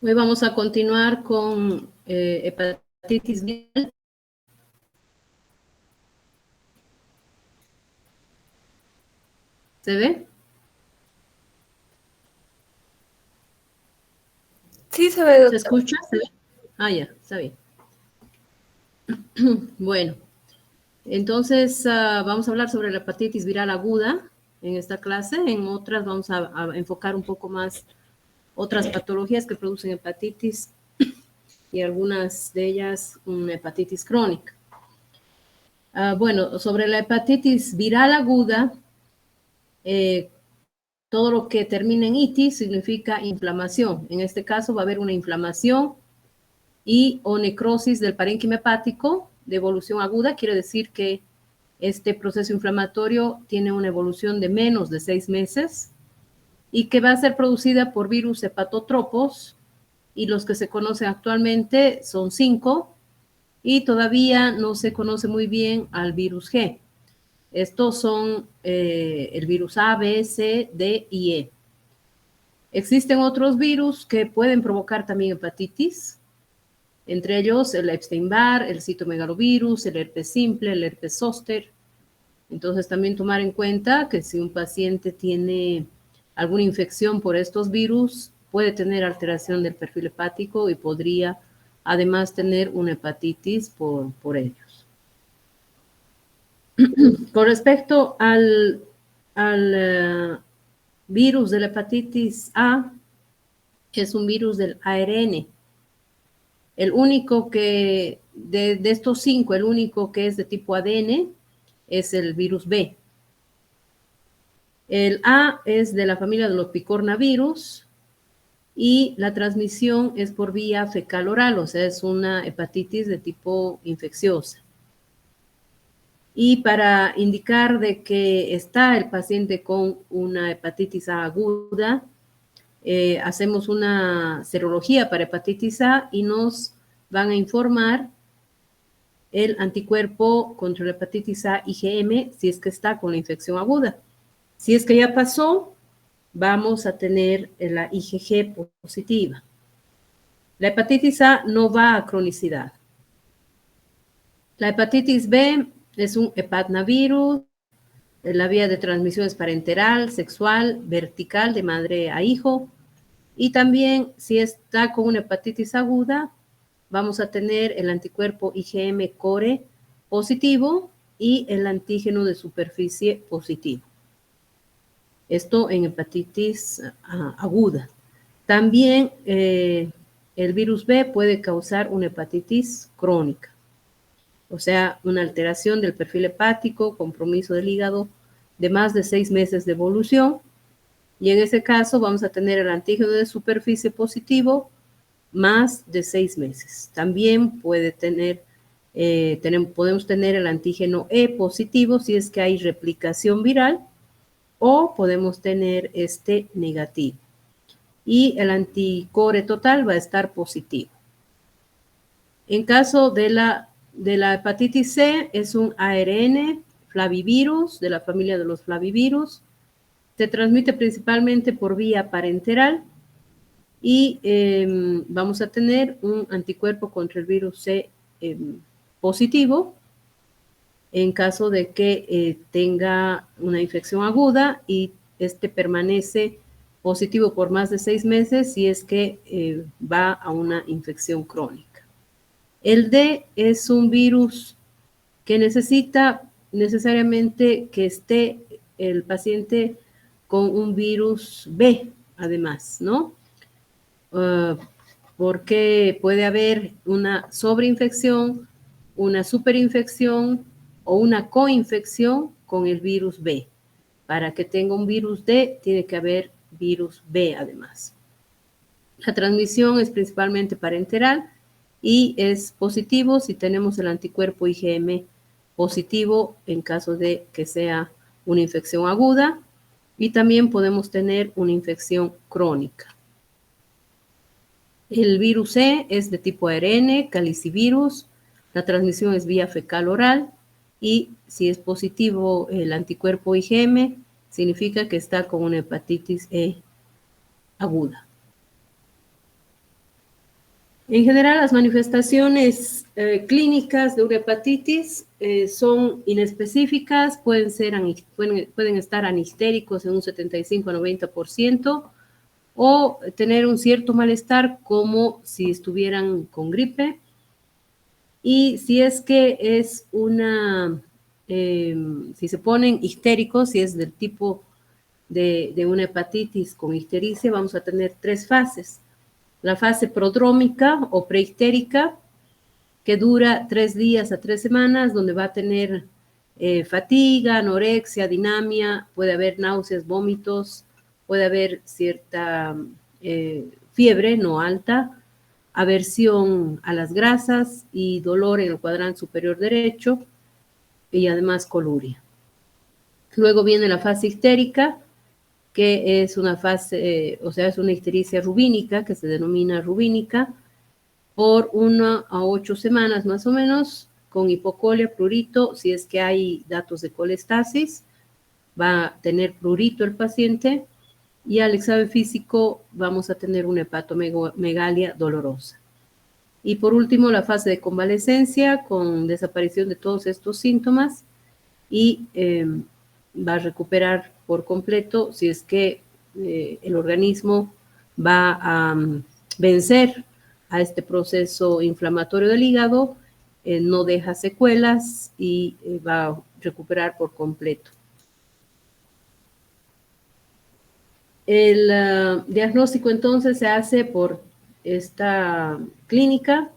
Hoy vamos a continuar con hepatitis viral. ¿Se ve? Sí, se ve, ¿Se doctor. escucha? ¿Se ve? Ah, ya, está bien. Bueno, entonces vamos a hablar sobre la hepatitis viral aguda en esta clase. En otras vamos a enfocar un poco más otras patologías que producen hepatitis y algunas de ellas una hepatitis crónica. Bueno, sobre la hepatitis viral aguda, todo lo que termina en itis significa inflamación. En este caso va a haber una inflamación y o necrosis del parénquima hepático de evolución aguda. Quiere decir que este proceso inflamatorio tiene una evolución de menos de 6 meses y que va a ser producida por virus hepatotropos, y los que se conocen actualmente son 5 y todavía no se conoce muy bien al virus G. Estos son el virus A, B, C, D y E. Existen otros virus que pueden provocar también hepatitis, entre ellos el Epstein-Barr, el citomegalovirus, el herpes simple, el herpes zóster. Entonces también tomar en cuenta que si un paciente tiene alguna infección por estos virus, puede tener alteración del perfil hepático y podría además tener una hepatitis por ellos. Con respecto al virus de la hepatitis A, es un virus del ARN. El único que, de estos 5, el único que es de tipo ADN es el virus B. El A es de la familia de los picornavirus y la transmisión es por vía fecal oral, o sea, es una hepatitis de tipo infecciosa. Y para indicar de que está el paciente con una hepatitis A aguda, hacemos una serología para hepatitis A y nos van a informar el anticuerpo contra la hepatitis A IgM si es que está con la infección aguda. Si es que ya pasó, vamos a tener la IgG positiva. La hepatitis A no va a cronicidad. La hepatitis B es un hepatnavirus. La vía de transmisión es parenteral, sexual, vertical, de madre a hijo. Y también, si está con una hepatitis aguda, vamos a tener el anticuerpo IgM-core positivo y el antígeno de superficie positivo. Esto en hepatitis aguda. También el virus B puede causar una hepatitis crónica, o sea, una alteración del perfil hepático, compromiso del hígado de más de 6 meses de evolución, y en ese caso vamos a tener el antígeno de superficie positivo más de 6 meses. También puede tener, podemos tener el antígeno E positivo si es que hay replicación viral, o podemos tener este negativo. Y el anticore total va a estar positivo. En caso de la hepatitis C, es un ARN flavivirus de la familia de los flavivirus. Se transmite principalmente por vía parenteral y vamos a tener un anticuerpo contra el virus C positivo en caso de que tenga una infección aguda y este permanece positivo por más de 6 meses si es que va a una infección crónica. El D es un virus que necesita necesariamente que esté el paciente con un virus B, además, ¿no? Porque puede haber una sobreinfección, una superinfección o una coinfección con el virus B. Para que tenga un virus D, tiene que haber virus B además. La transmisión es principalmente parenteral y es positivo si tenemos el anticuerpo IgM positivo en caso de que sea una infección aguda, y también podemos tener una infección crónica. El virus C es de tipo ARN, calicivirus. La transmisión es vía fecal oral y si es positivo el anticuerpo IgM, significa que está con una hepatitis E aguda. En general, las manifestaciones clínicas de una hepatitis son inespecíficas, pueden estar anistéricos en un 75 a 90%, o tener un cierto malestar como si estuvieran con gripe. Y si es que es si se ponen histéricos, si es del tipo de una hepatitis con ictericia, vamos a tener 3 fases. La fase prodrómica o prehistérica, que dura 3 días a 3 semanas, donde va a tener fatiga, anorexia, dinamia, puede haber náuseas, vómitos, puede haber cierta fiebre no alta, aversión a las grasas y dolor en el cuadrante superior derecho y además coluria. Luego viene la fase histérica, que es una fase, es una ictericia rubínica, que se denomina rubínica, por 1 a 8 semanas más o menos, con hipocolia, prurito, si es que hay datos de colestasis, va a tener prurito el paciente, y al examen físico vamos a tener una hepatomegalia dolorosa. Y por último, la fase de convalescencia, con desaparición de todos estos síntomas, y va a recuperar por completo si es que el organismo va a vencer a este proceso inflamatorio del hígado, no deja secuelas y va a recuperar por completo. El diagnóstico entonces se hace por esta clínica: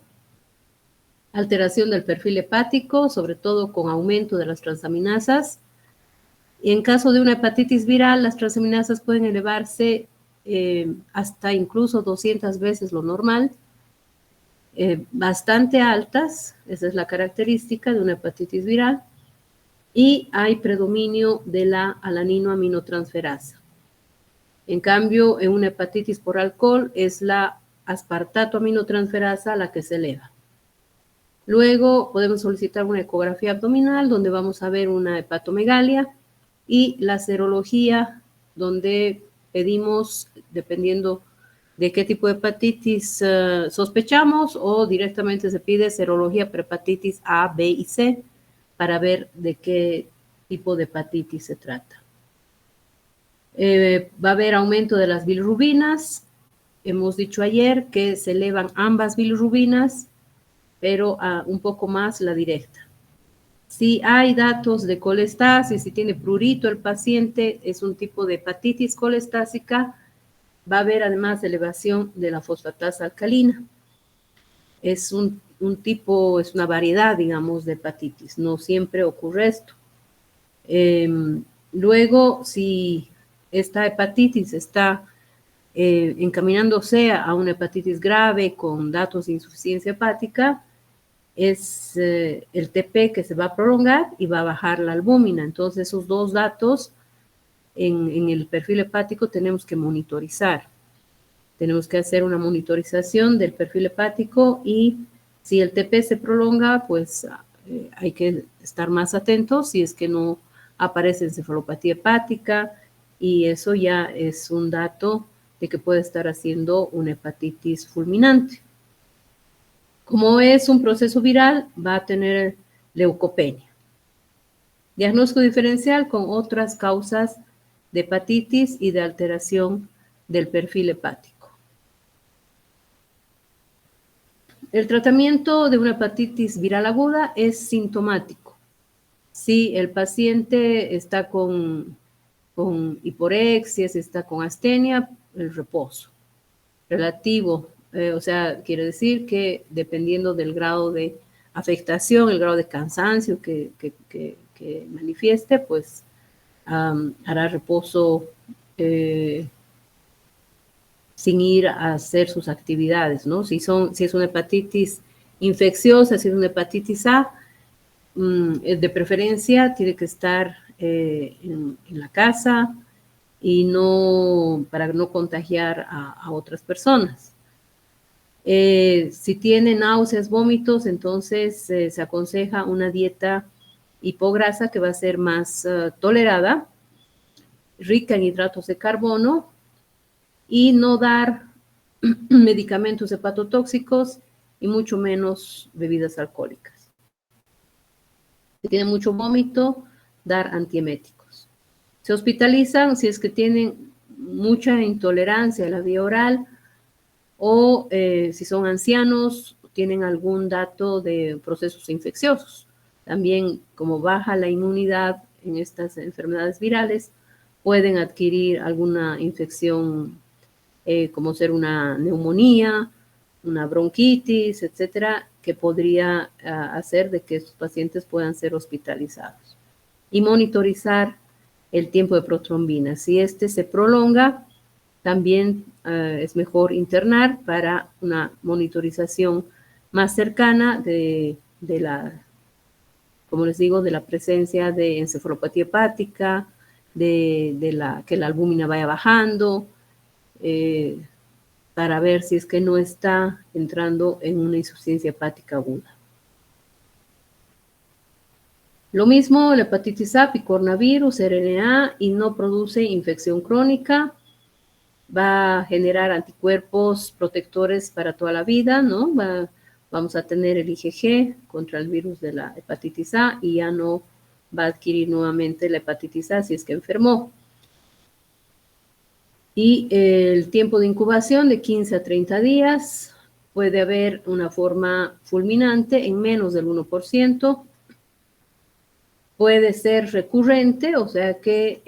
alteración del perfil hepático, sobre todo con aumento de las transaminasas. Y en caso de una hepatitis viral, las transaminasas pueden elevarse hasta incluso 200 veces lo normal, bastante altas, esa es la característica de una hepatitis viral, y hay predominio de la alaninoaminotransferasa. En cambio, en una hepatitis por alcohol es la aspartato aminotransferasa la que se eleva. Luego podemos solicitar una ecografía abdominal donde vamos a ver una hepatomegalia, y la serología, donde pedimos, dependiendo de qué tipo de hepatitis sospechamos, o directamente se pide serología para hepatitis A, B y C para ver de qué tipo de hepatitis se trata. Va a haber aumento de las bilirrubinas. Hemos dicho ayer que se elevan ambas bilirrubinas, pero un poco más la directa. Si hay datos de colestasis, si tiene prurito el paciente, es un tipo de hepatitis colestásica, va a haber además elevación de la fosfatasa alcalina. Es es una variedad, digamos, de hepatitis, no siempre ocurre esto. Luego, si esta hepatitis está encaminándose a una hepatitis grave con datos de insuficiencia hepática, es el TP que se va a prolongar y va a bajar la albúmina. Entonces, esos 2 datos en el perfil hepático tenemos que monitorizar. Tenemos que hacer una monitorización del perfil hepático, y si el TP se prolonga, pues hay que estar más atentos si es que no aparece encefalopatía hepática, y eso ya es un dato de que puede estar haciendo una hepatitis fulminante. Como es un proceso viral, va a tener leucopenia. Diagnóstico diferencial con otras causas de hepatitis y de alteración del perfil hepático. El tratamiento de una hepatitis viral aguda es sintomático. Si el paciente está con hiporexia, si está con astenia, el reposo relativo. Quiere decir que dependiendo del grado de afectación, el grado de cansancio que manifieste, pues hará reposo sin ir a hacer sus actividades, ¿no? Si es una hepatitis infecciosa, si es una hepatitis A, de preferencia tiene que estar en la casa, y para no contagiar a otras personas. Si tiene náuseas, vómitos, entonces se aconseja una dieta hipograsa que va a ser más tolerada, rica en hidratos de carbono, y no dar medicamentos hepatotóxicos y mucho menos bebidas alcohólicas. Si tienen mucho vómito, dar antieméticos. Se hospitalizan si es que tienen mucha intolerancia a la vía oral o si son ancianos, tienen algún dato de procesos infecciosos. También, como baja la inmunidad en estas enfermedades virales, pueden adquirir alguna infección como ser una neumonía, una bronquitis, etcétera, que podría hacer de que estos pacientes puedan ser hospitalizados. Y monitorizar el tiempo de protrombina. Si este se prolonga, también es mejor internar para una monitorización más cercana de la, como les digo, de la presencia de encefalopatía hepática, que la albúmina vaya bajando, para ver si es que no está entrando en una insuficiencia hepática aguda. Lo mismo, la hepatitis A, picornavirus, RNA, y no produce infección crónica, va a generar anticuerpos protectores para toda la vida, ¿no? Vamos a tener el IgG contra el virus de la hepatitis A y ya no va a adquirir nuevamente la hepatitis A si es que enfermó. Y el tiempo de incubación de 15 a 30 días, puede haber una forma fulminante en menos del 1%, puede ser recurrente, o sea que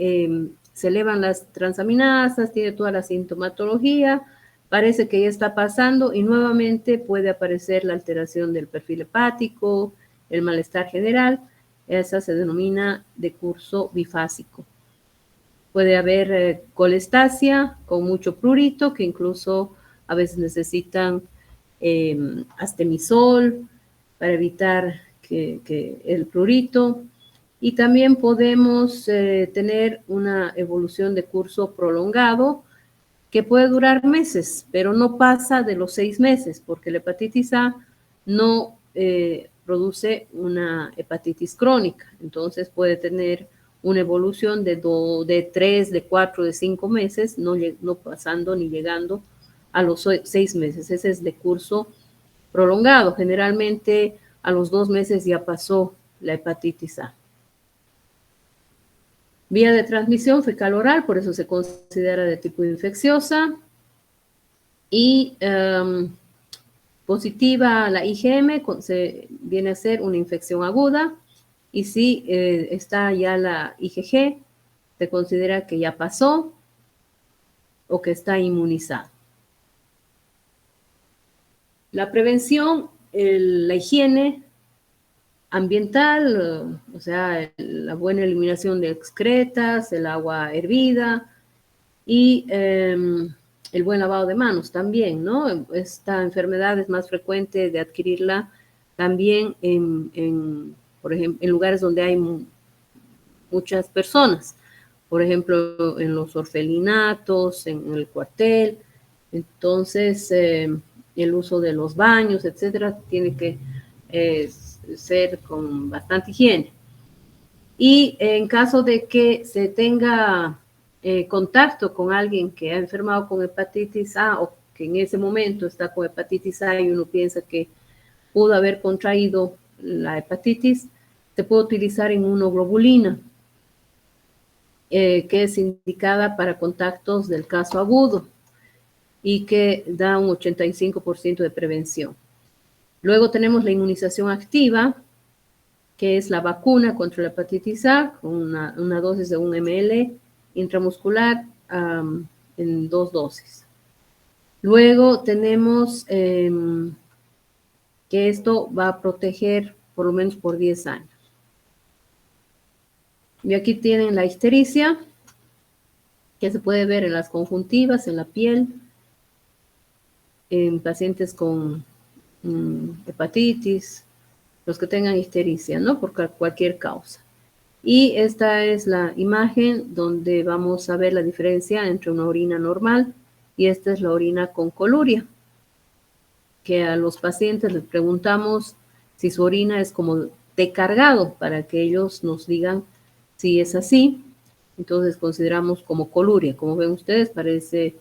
se elevan las transaminasas, tiene toda la sintomatología, parece que ya está pasando y nuevamente puede aparecer la alteración del perfil hepático, el malestar general, esa se denomina de curso bifásico. Puede haber colestasia con mucho prurito, que incluso a veces necesitan astemisol para evitar que el prurito. Y también podemos tener una evolución de curso prolongado que puede durar meses, pero no pasa de los 6 meses, porque la hepatitis A no produce una hepatitis crónica. Entonces puede tener una evolución de 3, de 4, de 5 meses, no pasando ni llegando a los 6 meses. Ese es de curso prolongado. Generalmente a los 2 meses ya pasó la hepatitis A. Vía de transmisión fecal-oral, por eso se considera de tipo infecciosa. Y positiva a la IgM viene a ser una infección aguda. Y si está ya la IgG, se considera que ya pasó o que está inmunizado. La prevención, la higiene ambiental, o sea, la buena eliminación de excretas, el agua hervida y el buen lavado de manos también, ¿no? Esta enfermedad es más frecuente de adquirirla también por ejemplo, en lugares donde hay muchas personas, por ejemplo, en los orfelinatos, en el cuartel. Entonces, el uso de los baños, etcétera, tiene que ser con bastante higiene. Y en caso de que se tenga contacto con alguien que ha enfermado con hepatitis A o que en ese momento está con hepatitis A y uno piensa que pudo haber contraído la hepatitis, se puede utilizar inmunoglobulina, que es indicada para contactos del caso agudo y que da un 85% de prevención. Luego tenemos la inmunización activa, que es la vacuna contra la hepatitis A, con una dosis de 1 ml intramuscular en 2 dosis. Luego tenemos que esto va a proteger por lo menos por 10 años. Y aquí tienen la ictericia, que se puede ver en las conjuntivas, en la piel, en pacientes con hepatitis, los que tengan ictericia, ¿no? Por cualquier causa. Y esta es la imagen donde vamos a ver la diferencia entre una orina normal y esta es la orina con coluria, que a los pacientes les preguntamos si su orina es como té cargado para que ellos nos digan si es así. Entonces consideramos como coluria. Como ven ustedes, parece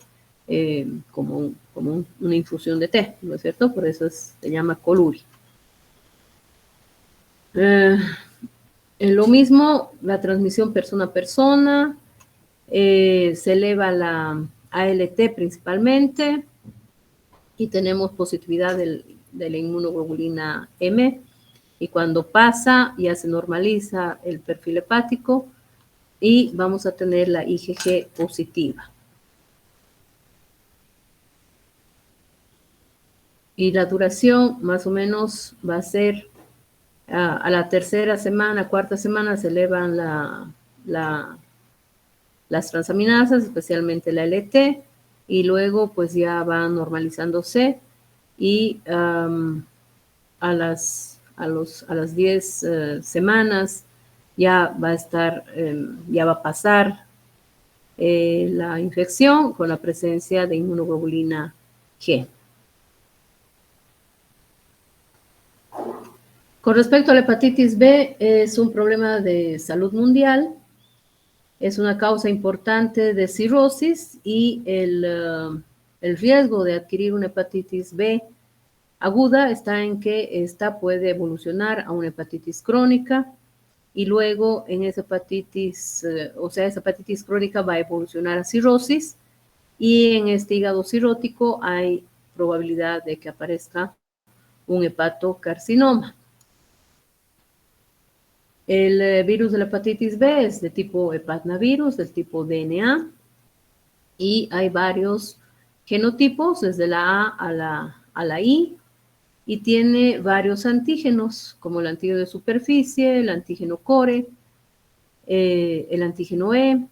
como una infusión de té, ¿no es cierto? Por eso se llama coluri. Lo mismo, la transmisión persona a persona, se eleva la ALT principalmente y tenemos positividad de la inmunoglobulina M, y cuando pasa ya se normaliza el perfil hepático y vamos a tener la IgG positiva. Y la duración más o menos va a ser a la tercera semana, cuarta semana se elevan las transaminasas, especialmente la LT, y luego pues ya van normalizándose y a las 10 semanas ya va a estar, ya va a pasar la infección con la presencia de inmunoglobulina G. Con respecto a la hepatitis B, es un problema de salud mundial, es una causa importante de cirrosis y el riesgo de adquirir una hepatitis B aguda está en que esta puede evolucionar a una hepatitis crónica y luego en esa hepatitis, esa hepatitis crónica va a evolucionar a cirrosis y en este hígado cirrótico hay probabilidad de que aparezca un hepatocarcinoma. El virus de la hepatitis B es de tipo hepatnavirus, del tipo DNA, y hay varios genotipos, desde la A a la I, y tiene varios antígenos, como el antígeno de superficie, el antígeno core, el antígeno E.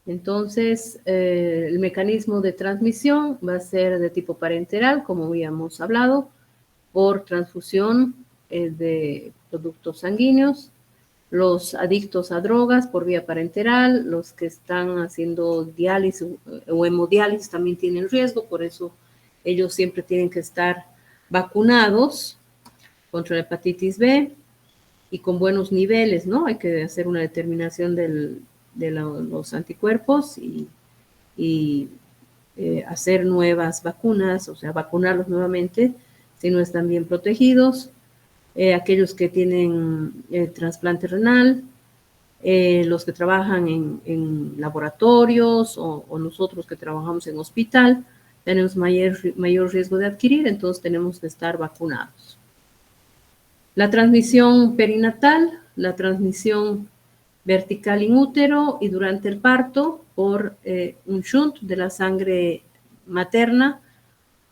Entonces, el mecanismo de transmisión va a ser de tipo parenteral, como habíamos hablado, por transfusión de productos sanguíneos, los adictos a drogas por vía parenteral, los que están haciendo diálisis o hemodiálisis también tienen riesgo, por eso ellos siempre tienen que estar vacunados contra la hepatitis B y con buenos niveles, ¿no? Hay que hacer una determinación de los anticuerpos y hacer nuevas vacunas, o sea, vacunarlos nuevamente si no están bien protegidos. Aquellos que tienen trasplante renal, los que trabajan en laboratorios o nosotros que trabajamos en hospital, tenemos mayor riesgo de adquirir, entonces tenemos que estar vacunados. La transmisión perinatal, la transmisión vertical in útero y durante el parto por un shunt de la sangre materna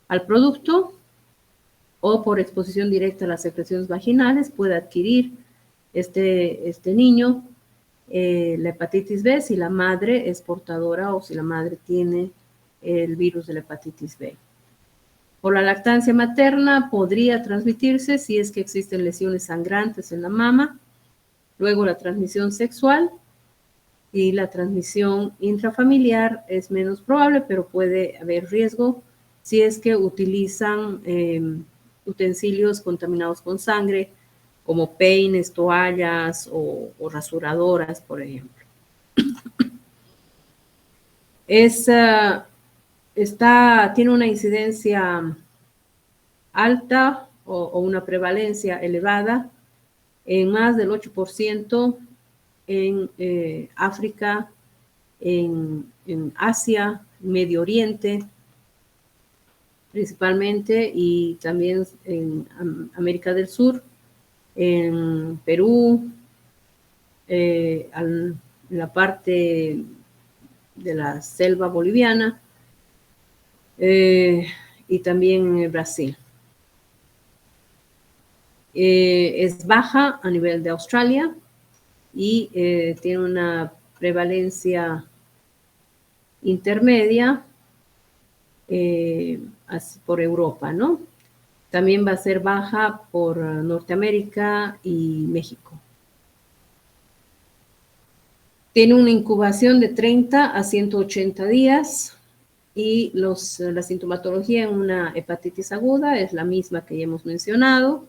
al producto o por exposición directa a las secreciones vaginales puede adquirir este niño la hepatitis B si la madre es portadora o si la madre tiene el virus de la hepatitis B. Por la lactancia materna podría transmitirse si es que existen lesiones sangrantes en la mama. Luego la transmisión sexual y la transmisión intrafamiliar es menos probable, pero puede haber riesgo si es que utilizan utensilios contaminados con sangre, como peines, toallas o rasuradoras, por ejemplo. Tiene una incidencia alta o una prevalencia elevada en más del 8% en África, en Asia, Medio Oriente, principalmente, y también en América del Sur, en Perú, en la parte de la selva boliviana y también en Brasil. Es baja a nivel de Australia y tiene una prevalencia intermedia por Europa, ¿no? También va a ser baja por Norteamérica y México. Tiene una incubación de 30 a 180 días y la sintomatología en una hepatitis aguda es la misma que ya hemos mencionado.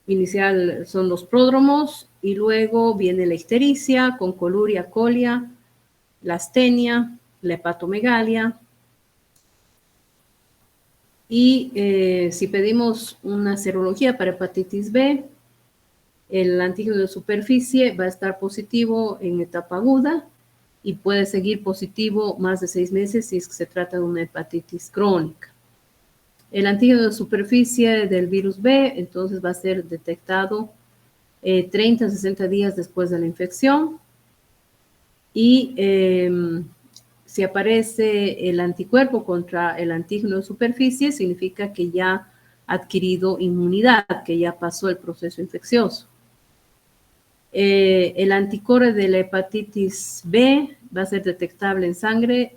Inicial son los pródromos y luego viene la ictericia con coluria, colia, la astenia, la hepatomegalia. Y si pedimos una serología para hepatitis B, el antígeno de superficie va a estar positivo en etapa aguda y puede seguir positivo más de 6 meses si es que se trata de una hepatitis crónica. El antígeno de superficie del virus B, entonces, va a ser detectado 30 a 60 días después de la infección. Y si aparece el anticuerpo contra el antígeno de superficie, significa que ya ha adquirido inmunidad, que ya pasó el proceso infeccioso. El anticore de la hepatitis B va a ser detectable en sangre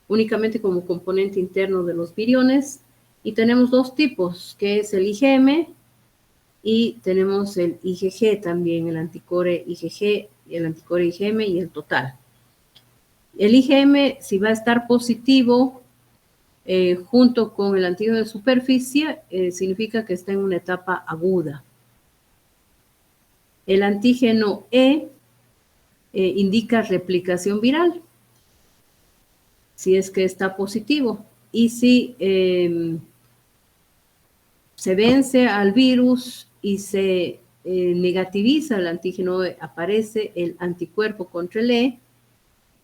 únicamente como componente interno de los viriones. Y tenemos dos tipos, que es el IgM y tenemos el IgG también, el anticore IgG, el anticore IgM y el total. El IgM, si va a estar positivo junto con el antígeno de superficie, significa que está en una etapa aguda. El antígeno E indica replicación viral, si es que está positivo. Y si se vence al virus y se negativiza el antígeno E, aparece el anticuerpo contra el E.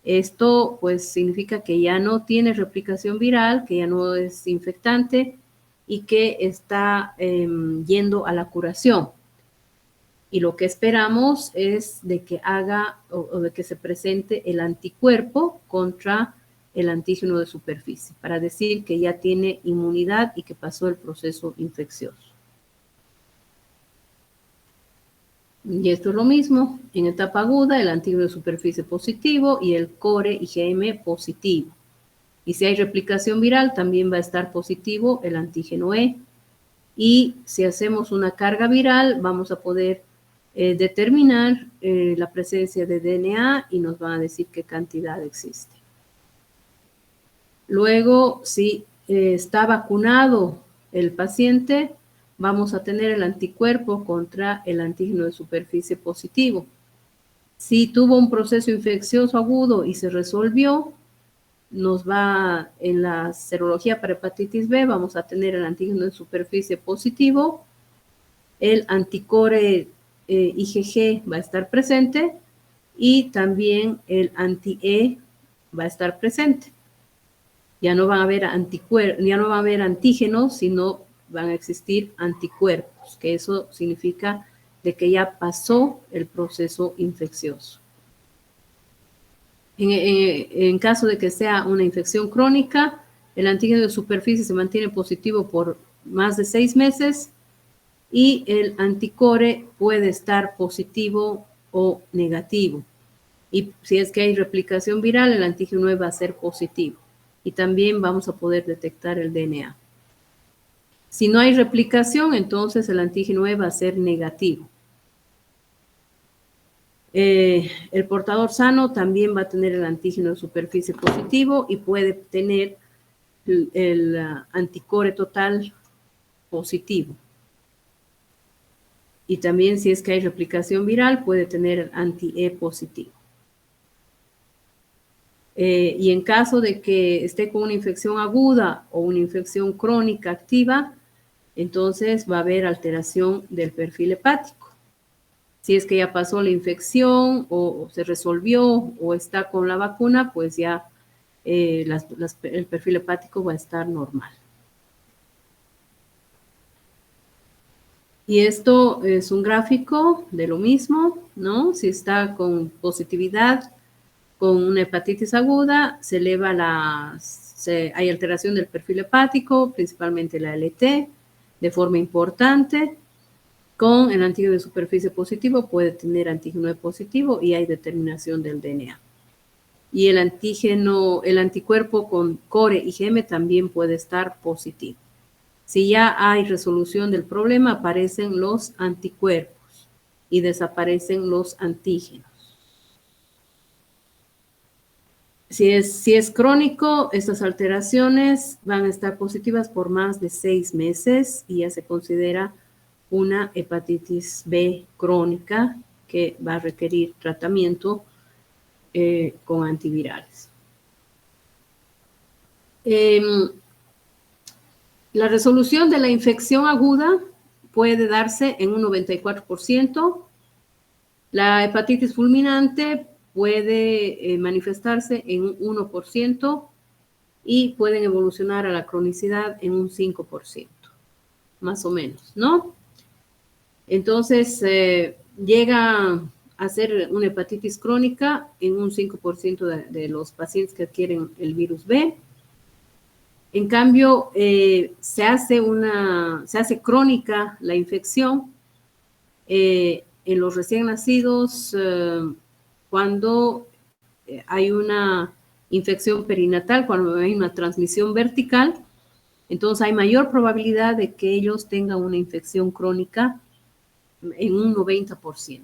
Esto pues significa que ya no tiene replicación viral, que ya no es infectante y que está yendo a la curación. Y lo que esperamos es de que haga o de que se presente el anticuerpo contra el antígeno de superficie, para decir que ya tiene inmunidad y que pasó el proceso infeccioso. Y esto es lo mismo, en etapa aguda el antígeno de superficie positivo y el core IgM positivo. Y si hay replicación viral también va a estar positivo el antígeno E. Y si hacemos una carga viral vamos a poder determinar la presencia de DNA y nos van a decir qué cantidad existe. Luego, si está vacunado el paciente, vamos a tener el anticuerpo contra el antígeno de superficie positivo. Si tuvo un proceso infeccioso agudo y se resolvió, nos va en la serología para hepatitis B, vamos a tener el antígeno de superficie positivo, el anticore IgG va a estar presente y también el anti-E va a estar presente. Ya no van a haber antígenos, sino van a existir anticuerpos, que eso significa de que ya pasó el proceso infeccioso. En caso de que sea una infección crónica, el antígeno de superficie se mantiene positivo por más de 6 meses y el anticore puede estar positivo o negativo. Y si es que hay replicación viral, el antígeno E va a ser positivo. Y también vamos a poder detectar el DNA. Si no hay replicación, entonces el antígeno E va a ser negativo. El portador sano también va a tener el antígeno de superficie positivo y puede tener el anticore total positivo. Y también si es que hay replicación viral, puede tener el anti-E positivo. Y en caso de que esté con una infección aguda o una infección crónica activa, entonces va a haber alteración del perfil hepático. Si es que ya pasó la infección o se resolvió o está con la vacuna, pues ya el perfil hepático va a estar normal. Y esto es un gráfico de lo mismo, ¿no? Si está con positividad, con una hepatitis aguda, se eleva hay alteración del perfil hepático, principalmente la LT, de forma importante. Con el antígeno de superficie positivo puede tener antígeno E positivo y hay determinación del DNA. Y el anticuerpo con core IgM también puede estar positivo. Si ya hay resolución del problema, aparecen los anticuerpos y desaparecen los antígenos. Si es crónico, estas alteraciones van a estar positivas por más de 6 meses y ya se considera una hepatitis B crónica que va a requerir tratamiento con antivirales. La resolución de la infección aguda puede darse en un 94%. La hepatitis fulminante puede manifestarse en un 1% y pueden evolucionar a la cronicidad en un 5%, más o menos, ¿no? Entonces, llega a ser una hepatitis crónica en un 5% de los pacientes que adquieren el virus B. En cambio, se hace crónica la infección en los recién nacidos cuando hay una infección perinatal, cuando hay una transmisión vertical. Entonces, hay mayor probabilidad de que ellos tengan una infección crónica en un 90%.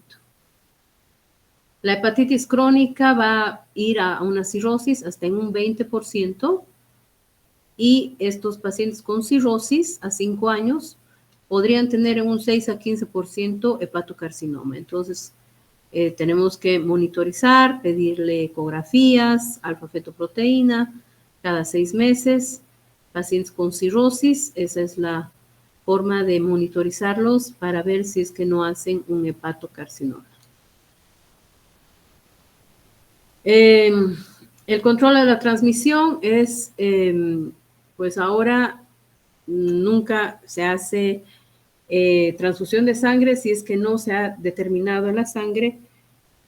La hepatitis crónica va a ir a una cirrosis hasta en un 20%, y estos pacientes con cirrosis a 5 años podrían tener en un 6 a 15% hepatocarcinoma. Entonces, tenemos que monitorizar, pedirle ecografías, alfa-fetoproteína cada 6 meses. Pacientes con cirrosis, esa es la forma de monitorizarlos para ver si es que no hacen un hepatocarcinoma. El control de la transmisión es, pues ahora nunca se hace transfusión de sangre si es que no se ha determinado en la sangre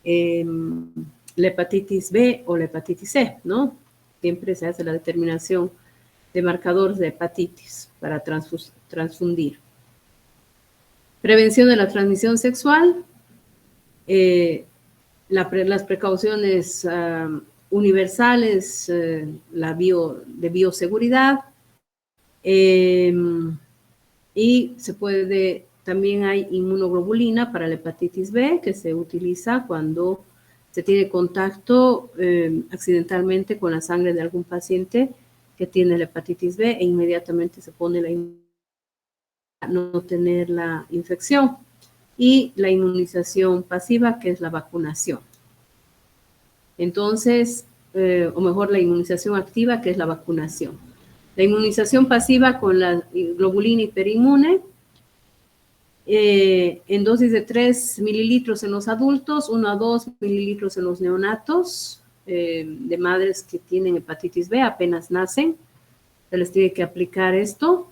la hepatitis B o la hepatitis C, ¿no? Siempre se hace la determinación de marcadores de hepatitis para transfundir. Prevención de la transmisión sexual, las precauciones universales, de bioseguridad, y también hay inmunoglobulina para la hepatitis B que se utiliza cuando se tiene contacto accidentalmente con la sangre de algún paciente que tiene la hepatitis B e inmediatamente se pone para no tener la infección. Y la inmunización pasiva, que es la vacunación. Entonces, o mejor, la inmunización activa, que es la vacunación. La inmunización pasiva con la globulina hiperinmune, en dosis de 3 mililitros en los adultos, 1 a 2 mililitros en los neonatos, de madres que tienen hepatitis B, apenas nacen, se les tiene que aplicar esto.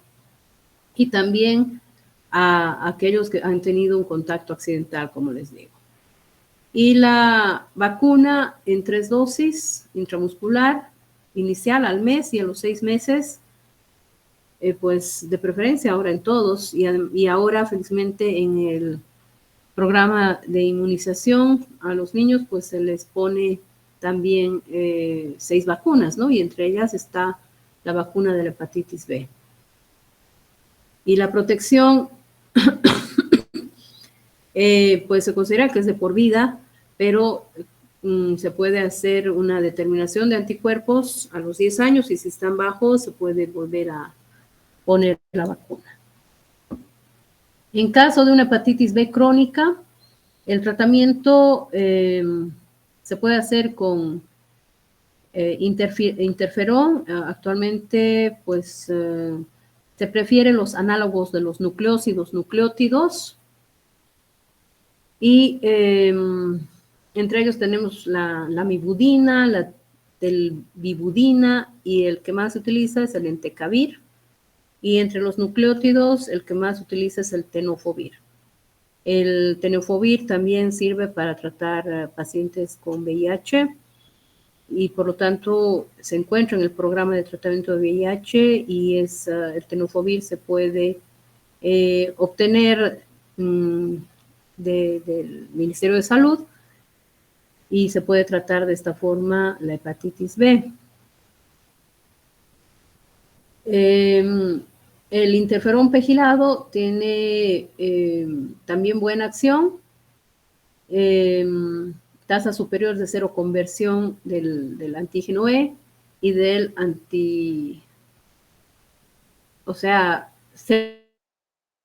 Y también a aquellos que han tenido un contacto accidental, como les digo. Y la vacuna en 3 dosis intramuscular, inicial al mes y a los 6 meses, pues de preferencia ahora en todos, y ahora felizmente en el programa de inmunización a los niños, pues se les pone también 6 vacunas, ¿no? Y entre ellas está la vacuna de la hepatitis B. Y la protección pues se considera que es de por vida, pero se puede hacer una determinación de anticuerpos a los 10 años y si están bajos se puede volver a poner la vacuna. En caso de una hepatitis B crónica, el tratamiento se puede hacer con interferón. Actualmente, pues, se prefieren los análogos de los nucleótidos. Y entre ellos tenemos la mibudina, la telbibudina, y el que más se utiliza es el entecavir. Y entre los nucleótidos, el que más se utiliza es el tenofovir. El tenofovir también sirve para tratar pacientes con VIH y por lo tanto se encuentra en el programa de tratamiento de VIH y el tenofovir se puede obtener del Ministerio de Salud y se puede tratar de esta forma la hepatitis B. El interferón pegilado tiene también buena acción, tasas superiores de cero conversión del antígeno E y del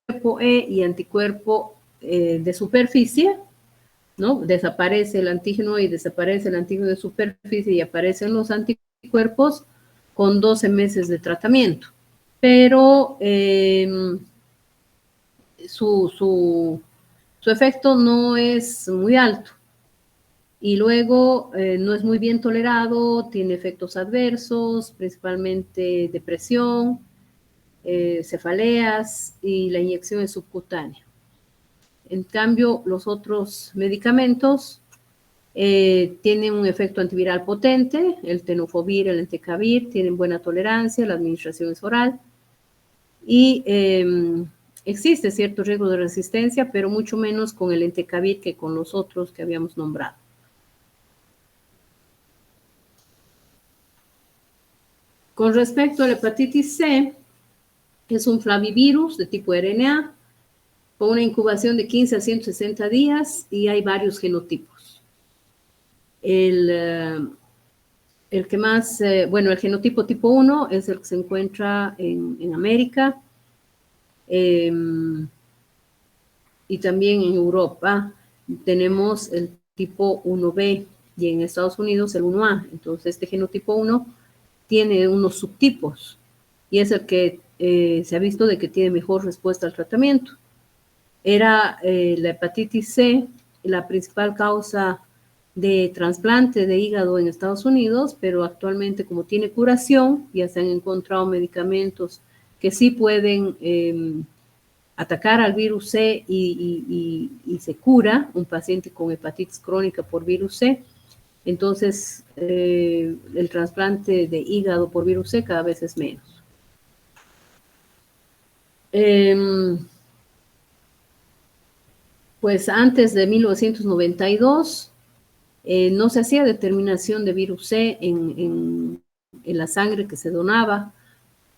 cuerpo E y anticuerpo de superficie, ¿no? Desaparece el antígeno y desaparece el antígeno de superficie y aparecen los anticuerpos con 12 meses de tratamiento. Pero su efecto no es muy alto. Y luego no es muy bien tolerado, tiene efectos adversos, principalmente depresión, cefaleas, y la inyección es subcutánea. En cambio, los otros medicamentos tienen un efecto antiviral potente, el tenofovir, el entecavir, tienen buena tolerancia, la administración es oral, y existe cierto riesgo de resistencia, pero mucho menos con el entecavir que con los otros que habíamos nombrado. Con respecto a la hepatitis C, es un flavivirus de tipo RNA, con una incubación de 15 a 160 días y hay varios genotipos. El que más, bueno, el genotipo tipo 1 es el que se encuentra en América y también en Europa. Tenemos el tipo 1B y en Estados Unidos el 1A. Entonces, este genotipo 1 tiene unos subtipos y es el que se ha visto de que tiene mejor respuesta al tratamiento. Era la hepatitis C la principal causa de trasplante de hígado en Estados Unidos, pero actualmente como tiene curación, ya se han encontrado medicamentos que sí pueden atacar al virus C y se cura un paciente con hepatitis crónica por virus C. Entonces, el trasplante de hígado por virus C cada vez es menos. Pues antes de 1992 no se hacía determinación de virus C en la sangre que se donaba.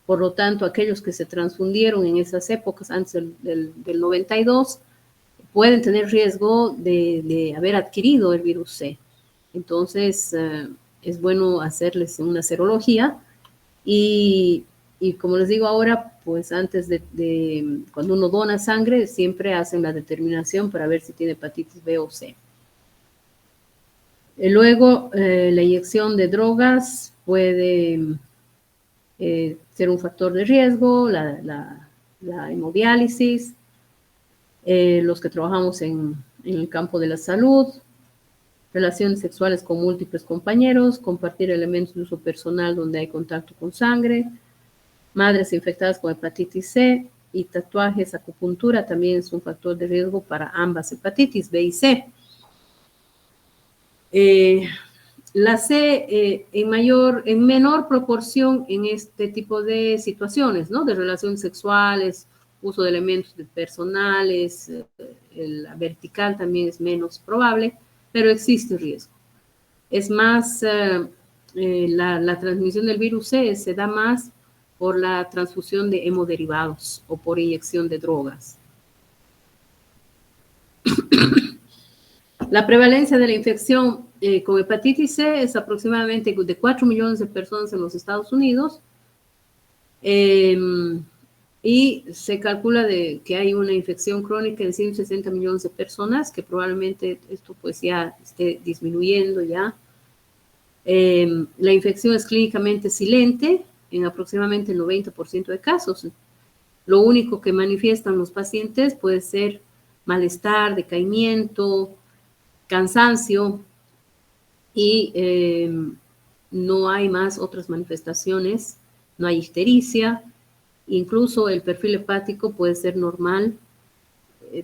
Por lo tanto, aquellos que se transfundieron en esas épocas, antes del 92, pueden tener riesgo de haber adquirido el virus C. Entonces, es bueno hacerles una serología y como les digo ahora, pues antes de cuando uno dona sangre, siempre hacen la determinación para ver si tiene hepatitis B o C. Luego, la inyección de drogas puede ser un factor de riesgo, la hemodiálisis, los que trabajamos en el campo de la salud, relaciones sexuales con múltiples compañeros, compartir elementos de uso personal donde hay contacto con sangre, madres infectadas con hepatitis C y tatuajes, acupuntura también es un factor de riesgo para ambas hepatitis B y C. La C en menor proporción en este tipo de situaciones, ¿no? De relaciones sexuales, uso de elementos personales, la vertical también es menos probable, pero existe riesgo. Es más, la transmisión del virus C se da más por la transfusión de hemoderivados o por inyección de drogas. La prevalencia de la infección con hepatitis C es aproximadamente de 4 millones de personas en los Estados Unidos y se calcula que hay una infección crónica en 160 millones de personas, que probablemente esto pues ya esté disminuyendo ya. La infección es clínicamente silente en aproximadamente el 90% de casos. Lo único que manifiestan los pacientes puede ser malestar, decaimiento, cansancio y no hay más otras manifestaciones, no hay ictericia, incluso el perfil hepático puede ser normal,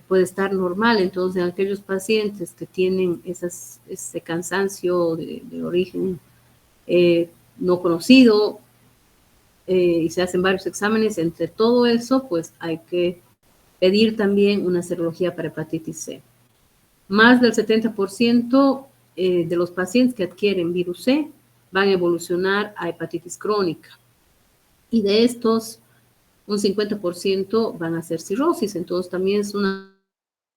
puede estar normal. Entonces, aquellos pacientes que tienen ese cansancio de origen no conocido y se hacen varios exámenes, entre todo eso, pues hay que pedir también una serología para hepatitis C. Más del 70% de los pacientes que adquieren virus C van a evolucionar a hepatitis crónica. Y de estos, un 50% van a ser cirrosis. Entonces, también es una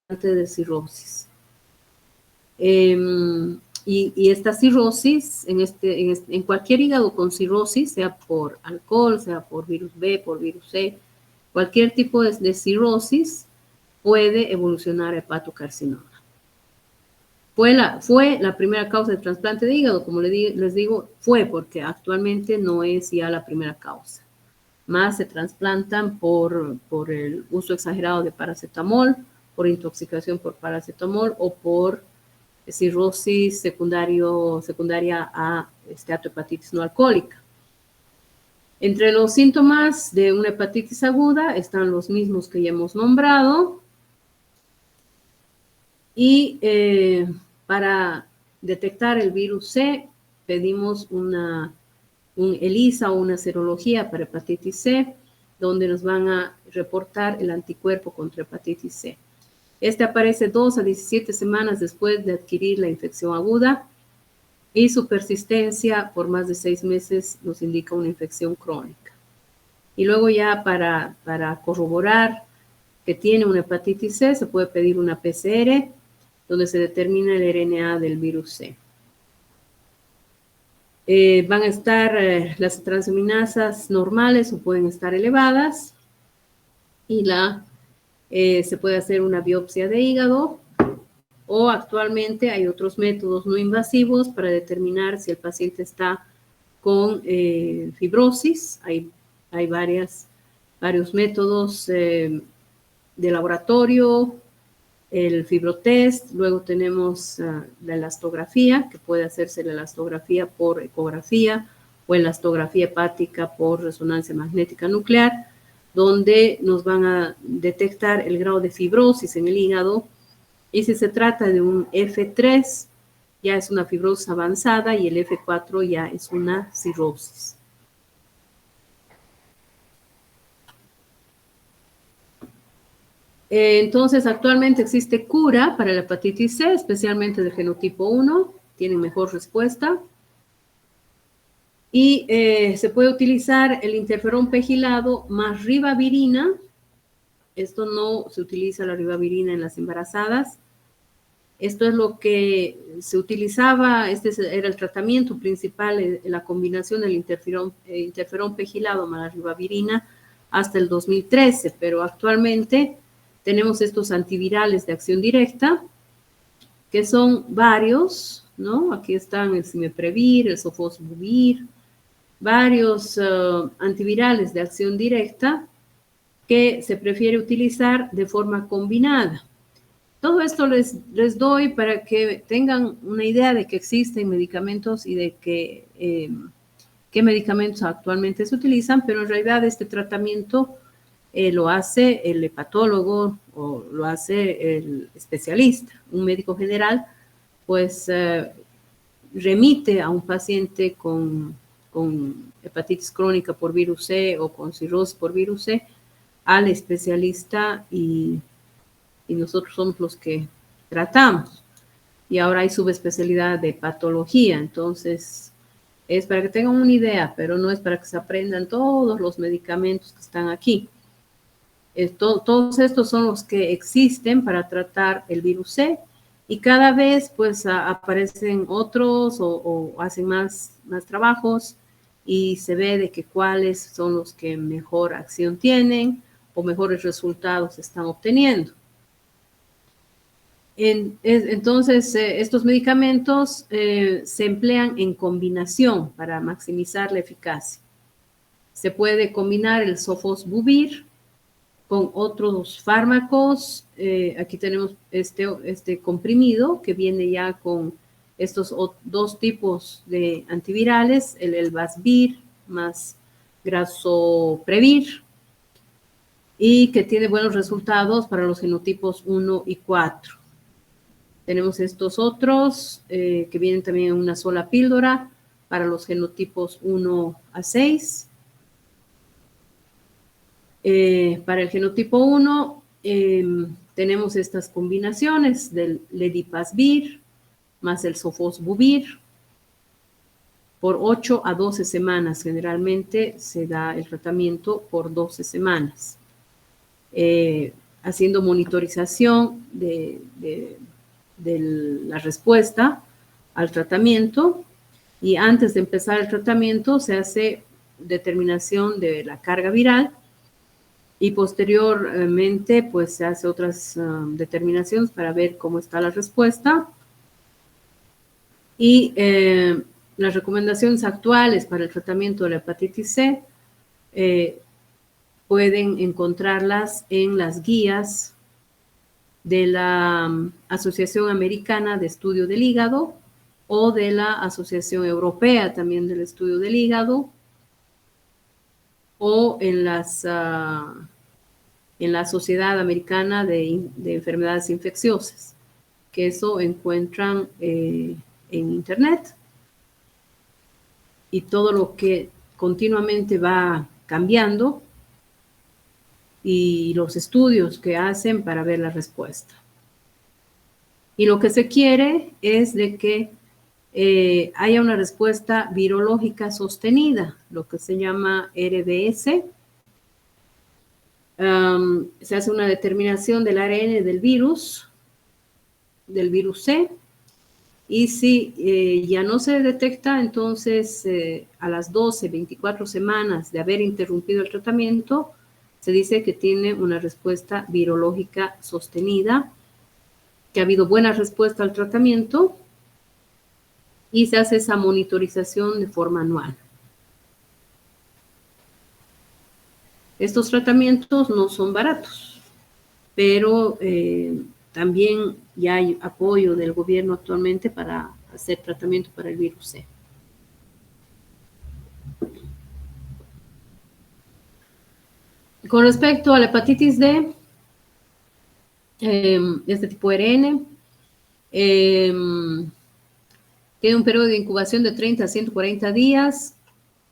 parte de cirrosis. Y esta cirrosis, en cualquier hígado con cirrosis, sea por alcohol, sea por virus B, por virus C, cualquier tipo de cirrosis puede evolucionar a hepatocarcinoma. Fue la primera causa de trasplante de hígado, como les digo, fue porque actualmente no es ya la primera causa. Más se trasplantan por el uso exagerado de paracetamol, por intoxicación por paracetamol o por cirrosis secundaria a esteatohepatitis no alcohólica. Entre los síntomas de una hepatitis aguda están los mismos que ya hemos nombrado. Y para detectar el virus C, pedimos un ELISA o una serología para hepatitis C, donde nos van a reportar el anticuerpo contra hepatitis C. Este aparece 2 a 17 semanas después de adquirir la infección aguda y su persistencia por más de 6 meses nos indica una infección crónica. Y luego ya para corroborar que tiene una hepatitis C, se puede pedir una PCR, donde se determina el RNA del virus C. Van a estar las transaminasas normales o pueden estar elevadas y se puede hacer una biopsia de hígado o actualmente hay otros métodos no invasivos para determinar si el paciente está con fibrosis. Hay varios métodos de laboratorio, el fibrotest, luego tenemos la elastografía, que puede hacerse la elastografía por ecografía o elastografía hepática por resonancia magnética nuclear, donde nos van a detectar el grado de fibrosis en el hígado y si se trata de un F3, ya es una fibrosis avanzada y el F4 ya es una cirrosis. Entonces, actualmente existe cura para la hepatitis C, especialmente del genotipo 1, tienen mejor respuesta. Y se puede utilizar el interferón pegilado más ribavirina. Esto no se utiliza la ribavirina en las embarazadas. Esto es lo que se utilizaba, era el tratamiento principal, la combinación del interferón pegilado más la ribavirina hasta el 2013, pero actualmente tenemos estos antivirales de acción directa, que son varios, ¿no? Aquí están el Cimeprevir, el Sofosbuvir, varios antivirales de acción directa que se prefiere utilizar de forma combinada. Todo esto les doy para que tengan una idea de que existen medicamentos y de qué medicamentos actualmente se utilizan, pero en realidad este tratamiento lo hace el hepatólogo o lo hace el especialista. Un médico general, pues, remite a un paciente con hepatitis crónica por virus C o con cirrosis por virus C al especialista y nosotros somos los que tratamos. Y ahora hay subespecialidad de patología, entonces es para que tengan una idea, pero no es para que se aprendan todos los medicamentos que están aquí. Todos estos son los que existen para tratar el virus C y cada vez pues aparecen otros o hacen más trabajos y se ve de que cuáles son los que mejor acción tienen o mejores resultados están obteniendo. Entonces, estos medicamentos se emplean en combinación para maximizar la eficacia. Se puede combinar el Sofosbuvir con otros fármacos. Aquí tenemos este comprimido que viene ya con estos dos tipos de antivirales, el Elbasvir más Grazoprevir, y que tiene buenos resultados para los genotipos 1 y 4. Tenemos estos otros que vienen también en una sola píldora para los genotipos 1 a 6. Para el genotipo 1 tenemos estas combinaciones del Ledipasvir más el Sofosbuvir por 8 a 12 semanas. Generalmente se da el tratamiento por 12 semanas. Haciendo monitorización de la respuesta al tratamiento y antes de empezar el tratamiento se hace determinación de la carga viral y posteriormente pues se hace otras determinaciones para ver cómo está la respuesta Y las recomendaciones actuales para el tratamiento de la hepatitis C pueden encontrarlas en las guías de la Asociación Americana de Estudio del Hígado o de la Asociación Europea también del Estudio del Hígado, o en la Sociedad Americana de Enfermedades Infecciosas, que eso encuentran en Internet. Y todo lo que continuamente va cambiando y los estudios que hacen para ver la respuesta. Y lo que se quiere es de que haya una respuesta virológica sostenida, lo que se llama RBS. Se hace una determinación del ARN del virus C, y si ya no se detecta, entonces a las 12, 24 semanas de haber interrumpido el tratamiento, se dice que tiene una respuesta virológica sostenida, que ha habido buena respuesta al tratamiento, y se hace esa monitorización de forma anual. Estos tratamientos no son baratos, pero también ya hay apoyo del gobierno actualmente para hacer tratamiento para el virus C. Con respecto a la hepatitis D, este tipo RN, tiene un periodo de incubación de 30 a 140 días,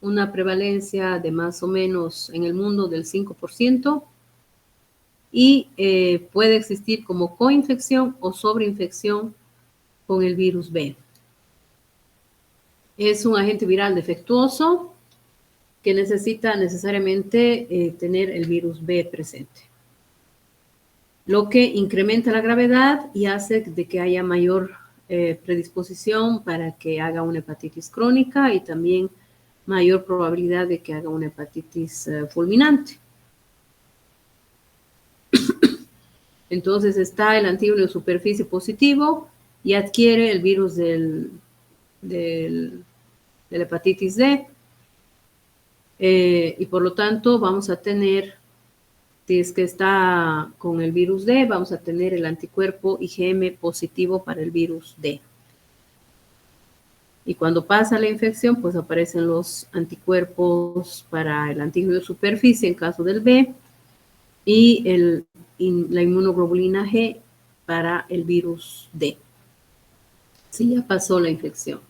una prevalencia de más o menos en el mundo del 5%, y puede existir como coinfección o sobreinfección con el virus B. Es un agente viral defectuoso que necesita necesariamente tener el virus B presente, lo que incrementa la gravedad y hace de que haya mayor predisposición para que haga una hepatitis crónica y también mayor probabilidad de que haga una hepatitis fulminante. Entonces está el antígeno de superficie positivo y adquiere el virus de la hepatitis D, y por lo tanto vamos a tener, si es que está con el virus D, vamos a tener el anticuerpo IgM positivo para el virus D. Y cuando pasa la infección, pues aparecen los anticuerpos para el antígeno de superficie en caso del B, y la inmunoglobulina G para el virus D, si ya pasó la infección.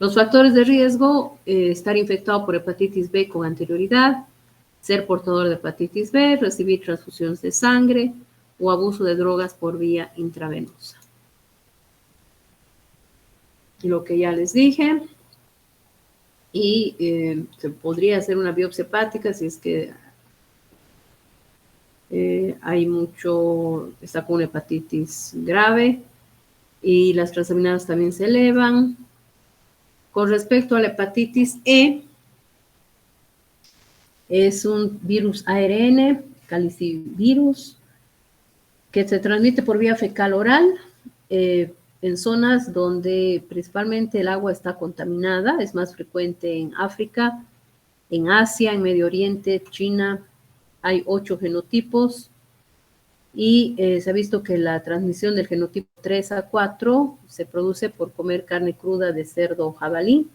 Los factores de riesgo: estar infectado por hepatitis B con anterioridad, ser portador de hepatitis B, recibir transfusiones de sangre o abuso de drogas por vía intravenosa. Lo que ya les dije. Y se podría hacer una biopsia hepática si es que está con una hepatitis grave y las transaminadas también se elevan. Con respecto a la hepatitis E, es un virus ARN, calicivirus, que se transmite por vía fecal oral en zonas donde principalmente el agua está contaminada. Es más frecuente en África, en Asia, en Medio Oriente, China. Hay 8 genotipos y se ha visto que la transmisión del genotipo 3 a 4 se produce por comer carne cruda de cerdo o jabalí,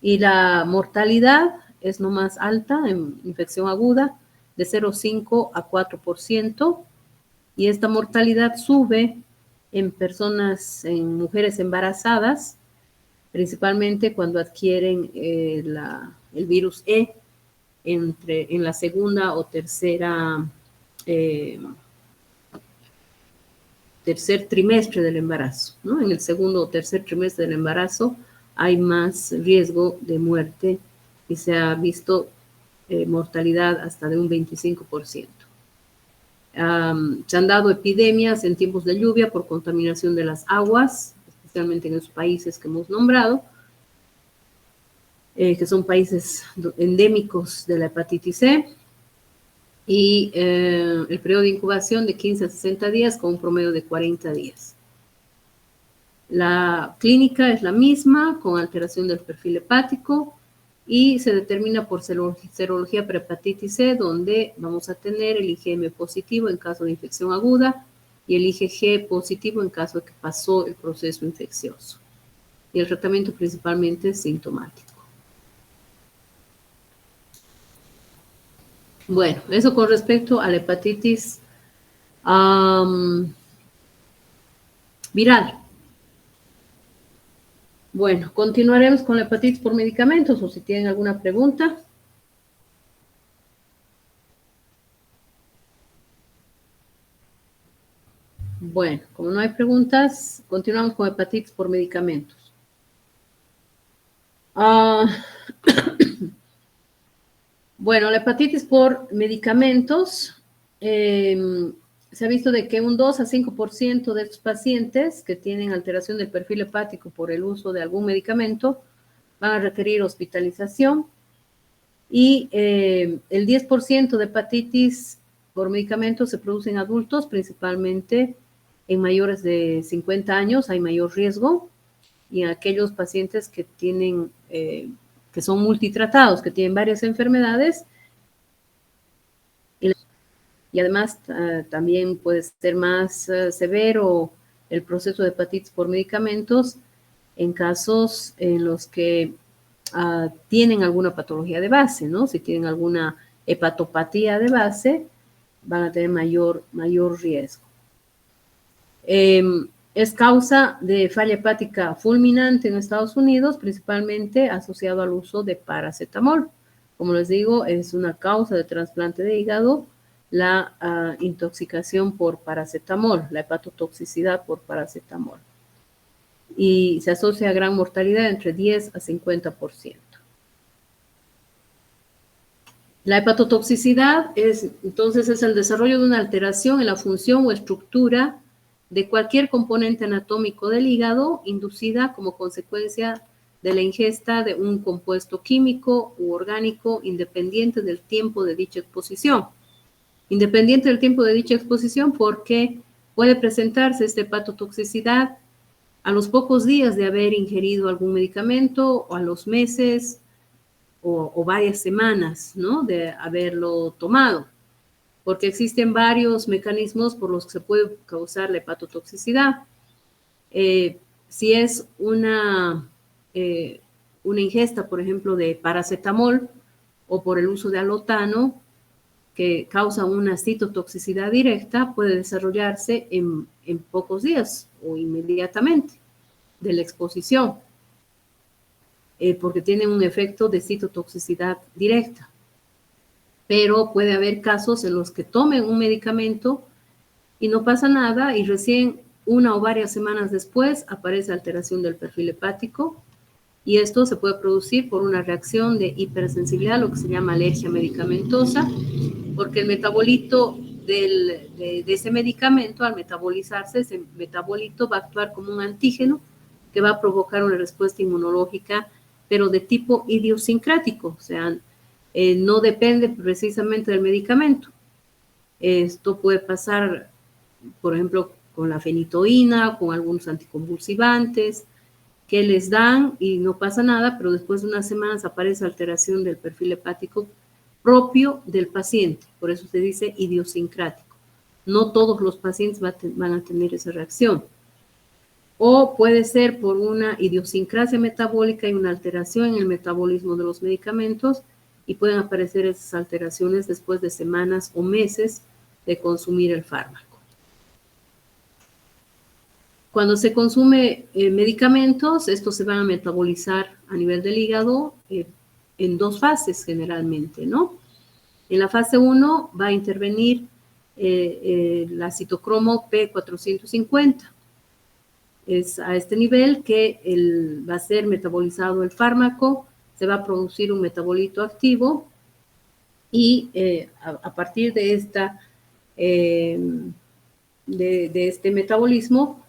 y la mortalidad es no más alta en infección aguda, de 0,5 a 4%, y esta mortalidad sube en mujeres embarazadas, principalmente cuando adquieren el virus E en la segunda o tercer trimestre del embarazo, ¿no? En el segundo o tercer trimestre del embarazo hay más riesgo de muerte y se ha visto mortalidad hasta de un 25%. Se han dado epidemias en tiempos de lluvia por contaminación de las aguas, especialmente en los países que hemos nombrado, que son países endémicos de la hepatitis C, y el periodo de incubación de 15 a 60 días con un promedio de 40 días. La clínica es la misma, con alteración del perfil hepático, y se determina por serología para hepatitis C, donde vamos a tener el IgM positivo en caso de infección aguda y el IgG positivo en caso de que pasó el proceso infeccioso. Y el tratamiento principalmente es sintomático. Bueno, eso con respecto a la hepatitis viral. Bueno, continuaremos con la hepatitis por medicamentos, o si tienen alguna pregunta. Bueno, como no hay preguntas, continuamos con hepatitis por medicamentos. Bueno, la hepatitis por medicamentos, se ha visto de que un 2 a 5% de estos pacientes que tienen alteración del perfil hepático por el uso de algún medicamento van a requerir hospitalización, y el 10% de hepatitis por medicamentos se produce en adultos, principalmente en mayores de 50 años hay mayor riesgo, y en aquellos pacientes que tienen, que son multitratados, que tienen varias enfermedades, y además también puede ser más severo el proceso de hepatitis por medicamentos en casos en los que tienen alguna patología de base, ¿no? Si tienen alguna hepatopatía de base, van a tener mayor riesgo. Es causa de falla hepática fulminante en Estados Unidos, principalmente asociado al uso de paracetamol. Como les digo, es una causa de trasplante de hígado la intoxicación por paracetamol, la hepatotoxicidad por paracetamol. Y se asocia a gran mortalidad entre 10 a 50%. La hepatotoxicidad entonces es el desarrollo de una alteración en la función o estructura de cualquier componente anatómico del hígado inducida como consecuencia de la ingesta de un compuesto químico u orgánico independiente del tiempo de dicha exposición. Independiente del tiempo de dicha exposición porque puede presentarse esta hepatotoxicidad a los pocos días de haber ingerido algún medicamento, o a los meses o varias semanas, ¿no?, de haberlo tomado, porque existen varios mecanismos por los que se puede causar la hepatotoxicidad. Si es una ingesta, por ejemplo, de paracetamol o por el uso de alotano, que causa una citotoxicidad directa, puede desarrollarse en pocos días o inmediatamente de la exposición, porque tiene un efecto de citotoxicidad directa. Pero puede haber casos en los que tomen un medicamento y no pasa nada, y recién una o varias semanas después aparece alteración del perfil hepático, y esto se puede producir por una reacción de hipersensibilidad, lo que se llama alergia medicamentosa, porque el metabolito de ese medicamento, al metabolizarse, ese metabolito va a actuar como un antígeno que va a provocar una respuesta inmunológica, pero de tipo idiosincrático, o sea, no depende precisamente del medicamento. Esto puede pasar, por ejemplo, con la fenitoína, con algunos anticonvulsivantes, que les dan y no pasa nada, pero después de unas semanas aparece alteración del perfil hepático propio del paciente. Por eso se dice idiosincrático. No todos los pacientes van a tener esa reacción. O puede ser por una idiosincrasia metabólica y una alteración en el metabolismo de los medicamentos, y pueden aparecer esas alteraciones después de semanas o meses de consumir el fármaco. Cuando se consume medicamentos, estos se van a metabolizar a nivel del hígado en dos fases generalmente, ¿no? En la fase 1 va a intervenir la citocromo P450. Es a este nivel que va a ser metabolizado el fármaco, se va a producir un metabolito activo, y a partir de este metabolismo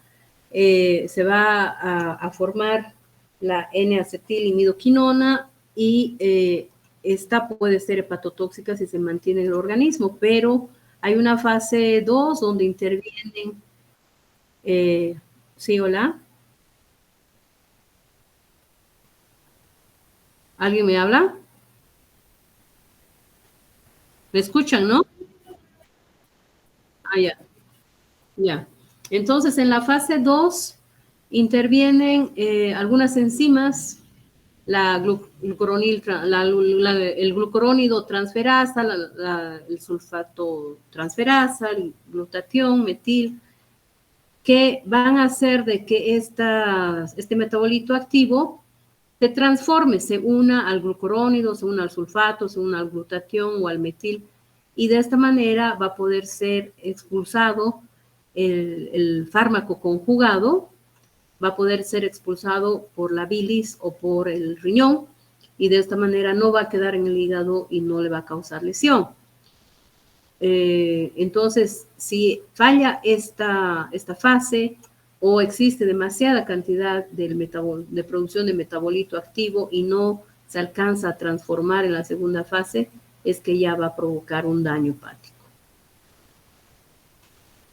se va a formar la N-acetilimidoquinona, y esta puede ser hepatotóxica si se mantiene en el organismo, pero hay una fase 2 donde intervienen. Sí, hola. ¿Alguien me habla? ¿Me escuchan, no? Ah, ya, ya. Entonces, en la fase 2 intervienen algunas enzimas, el glucurónido transferasa, el sulfato transferasa, el glutatión, metil, que van a hacer de que este metabolito activo se transforme, se una al glucurónido, se una al sulfato, se una al glutatión o al metil, y de esta manera va a poder ser expulsado el fármaco conjugado, va a poder ser expulsado por la bilis o por el riñón, y de esta manera no va a quedar en el hígado y no le va a causar lesión. Entonces, si falla esta fase o existe demasiada cantidad de producción de metabolito activo y no se alcanza a transformar en la segunda fase, es que ya va a provocar un daño hepático.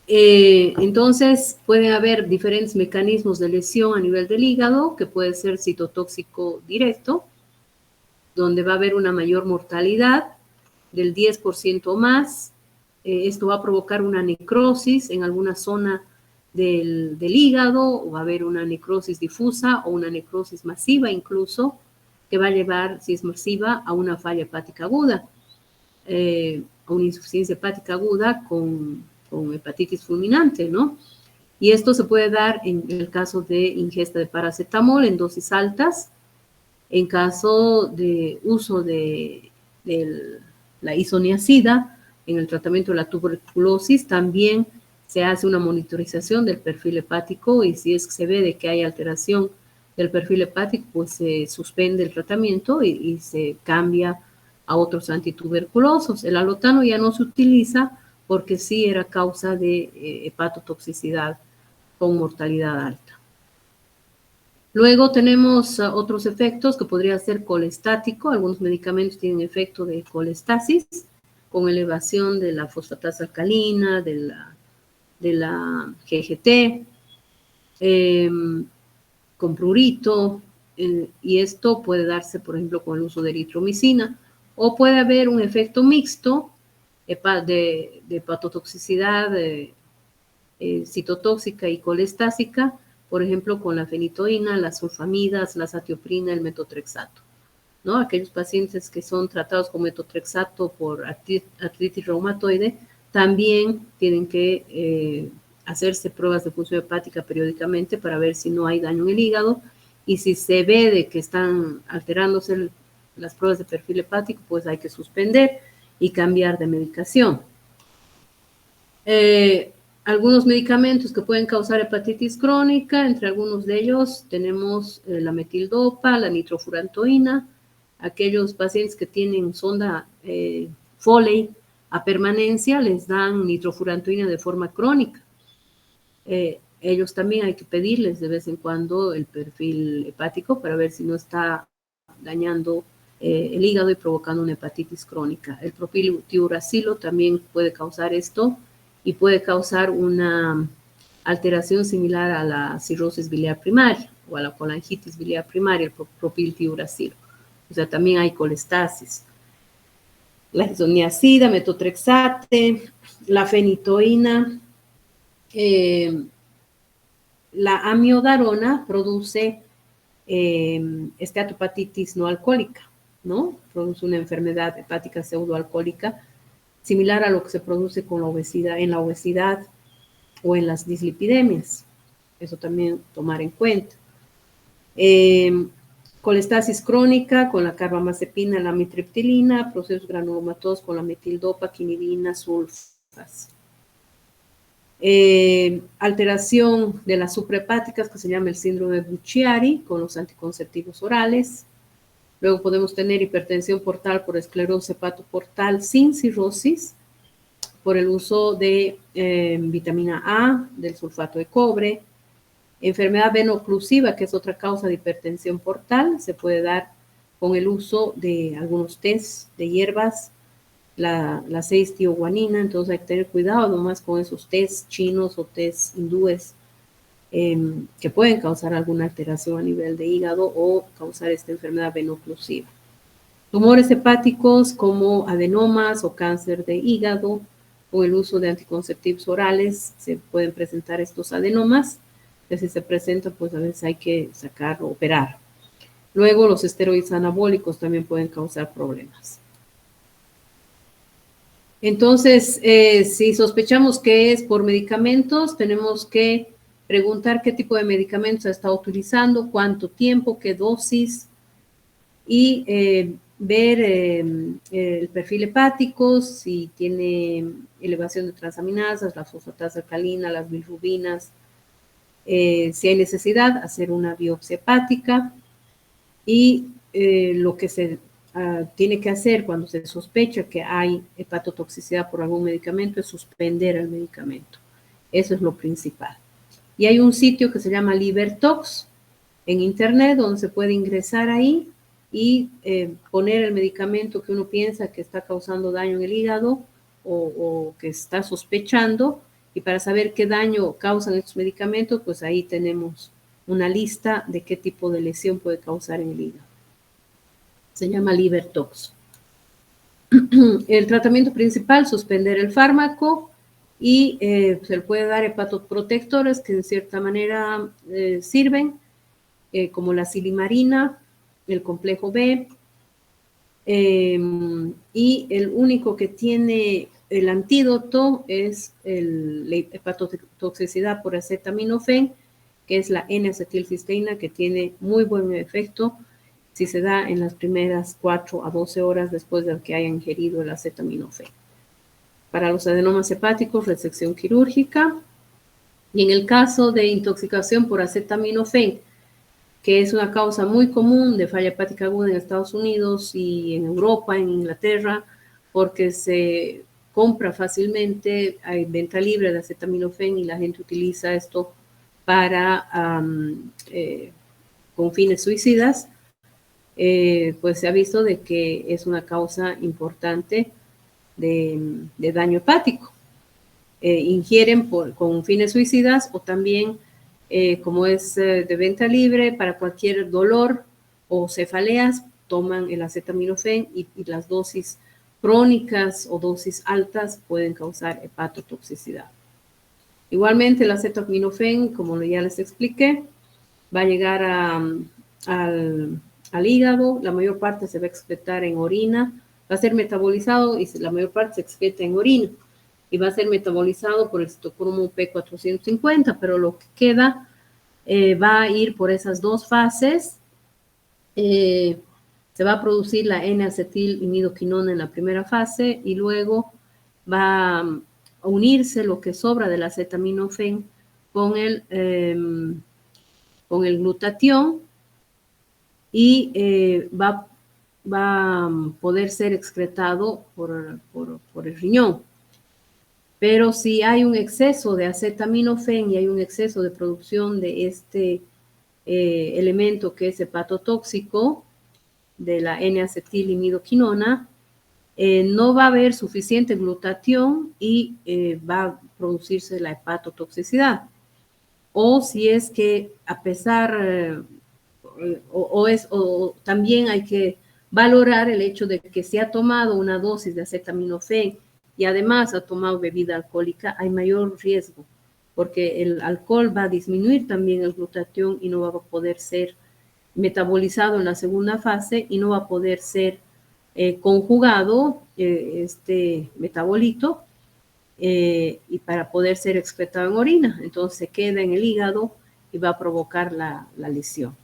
Entonces, puede haber diferentes mecanismos de lesión a nivel del hígado, que puede ser citotóxico directo, donde va a haber una mayor mortalidad del 10% o más. Esto va a provocar una necrosis en alguna zona del hígado, o va a haber una necrosis difusa o una necrosis masiva incluso, que va a llevar, si es masiva, a una falla hepática aguda, a una insuficiencia hepática aguda con hepatitis fulminante, ¿no? Y esto se puede dar en el caso de ingesta de paracetamol en dosis altas, en caso de uso de la isoniazida en el tratamiento de la tuberculosis. También se hace una monitorización del perfil hepático, y si es que se ve de que hay alteración del perfil hepático, pues se suspende el tratamiento y se cambia a otros antituberculosos. El alotano ya no se utiliza porque sí era causa de hepatotoxicidad con mortalidad alta. Luego tenemos otros efectos que podría ser colestático. Algunos medicamentos tienen efecto de colestasis, con elevación de la fosfatasa alcalina, de la GGT, con prurito, y esto puede darse, por ejemplo, con el uso de eritromicina, o puede haber un efecto mixto de hepatotoxicidad citotóxica y colestásica, por ejemplo, con la fenitoína, las sulfamidas, la satioprina, el metotrexato, ¿no? Aquellos pacientes que son tratados con metotrexato por artritis reumatoide también tienen que hacerse pruebas de función hepática periódicamente para ver si no hay daño en el hígado, y si se ve de que están alterándose las pruebas de perfil hepático, pues hay que suspender y cambiar de medicación. Algunos medicamentos que pueden causar hepatitis crónica, entre algunos de ellos tenemos la metildopa, la nitrofurantoína. Aquellos pacientes que tienen sonda Foley a permanencia les dan nitrofurantoína de forma crónica. Ellos también hay que pedirles de vez en cuando el perfil hepático para ver si no está dañando el hígado y provocando una hepatitis crónica. El propiltiuracilo también puede causar esto, y puede causar una alteración similar a la cirrosis biliar primaria o a la colangitis biliar primaria, el propiltiuracilo. O sea, también hay colestasis. La isoniazida, metotrexate, la fenitoína, la amiodarona produce esteatopatitis no alcohólica, ¿no? Produce una enfermedad hepática pseudoalcohólica similar a lo que se produce con la obesidad, en la obesidad o en las dislipidemias. Eso también tomar en cuenta. Colestasis crónica con la carbamazepina, la amitriptilina, procesos granulomatosos con la metildopa, quinidina, sulfas. Alteración de las suprahepáticas, que se llama el síndrome de Buchiari, con los anticonceptivos orales. Luego podemos tener hipertensión portal por esclerosis hepatoportal sin cirrosis, por el uso de vitamina A, del sulfato de cobre. Enfermedad veno-oclusiva, que es otra causa de hipertensión portal, se puede dar con el uso de algunos tés de hierbas, la 6-tioguanina. Entonces hay que tener cuidado nomás con esos tés chinos o tés hindúes que pueden causar alguna alteración a nivel de hígado o causar esta enfermedad veno-oclusiva. Tumores hepáticos como adenomas o cáncer de hígado, con el uso de anticonceptivos orales se pueden presentar estos adenomas, que si se presentan, pues a veces hay que sacar o operar. Luego, los esteroides anabólicos también pueden causar problemas. Entonces, si sospechamos que es por medicamentos, tenemos que preguntar qué tipo de medicamentos ha estado utilizando, cuánto tiempo, qué dosis, y ver el perfil hepático, si tiene elevación de transaminasas, la fosfatasa alcalina, las bilirrubinas, si hay necesidad, hacer una biopsia hepática, y lo que se tiene que hacer cuando se sospecha que hay hepatotoxicidad por algún medicamento es suspender el medicamento. Eso es lo principal. Y hay un sitio que se llama LiverTox en internet donde se puede ingresar ahí y poner el medicamento que uno piensa que está causando daño en el hígado o que está sospechando, y para saber qué daño causan estos medicamentos, pues ahí tenemos una lista de qué tipo de lesión puede causar en el hígado. Se llama LiverTox. El tratamiento principal, suspender el fármaco, y se le puede dar hepatoprotectores que en cierta manera sirven, como la silimarina, el complejo B, y el único que tiene el antídoto es la hepatotoxicidad por acetaminofén, que es la N-acetilcisteína, que tiene muy buen efecto si se da en las primeras 4 a 12 horas después de que haya ingerido el acetaminofén. Para los adenomas hepáticos, resección quirúrgica. Y en el caso de intoxicación por acetaminofén, que es una causa muy común de falla hepática aguda en Estados Unidos y en Europa, en Inglaterra, porque se compra fácilmente, hay venta libre de acetaminofén y la gente utiliza esto para con fines suicidas, pues se ha visto de que es una causa importante de daño hepático. Ingieren con fines suicidas, o también, como es de venta libre, para cualquier dolor o cefaleas, toman el acetaminofén, y las dosis crónicas o dosis altas pueden causar hepatotoxicidad. Igualmente, el acetaminofén, como ya les expliqué, va a llegar al hígado, la mayor parte se va a excretar en orina, va a ser metabolizado y la mayor parte se excreta en orina, y va a ser metabolizado por el citocromo P450, pero lo que queda va a ir por esas dos fases. Se va a producir la N-acetilimidoquinona en la primera fase, y luego va a unirse lo que sobra del acetaminofén con el glutatión, y va a poder ser excretado por el riñón. Pero si hay un exceso de acetaminofén y hay un exceso de producción de este elemento que es hepatotóxico, de la N-acetilimidoquinona, no va a haber suficiente glutatión y va a producirse la hepatotoxicidad. O si es que a pesar, o también hay que valorar el hecho de que si ha tomado una dosis de acetaminofén y además ha tomado bebida alcohólica, hay mayor riesgo, porque el alcohol va a disminuir también el glutatión y no va a poder ser metabolizado en la segunda fase, y no va a poder ser conjugado este metabolito, y para poder ser excretado en orina. Entonces se queda en el hígado y va a provocar la lesión.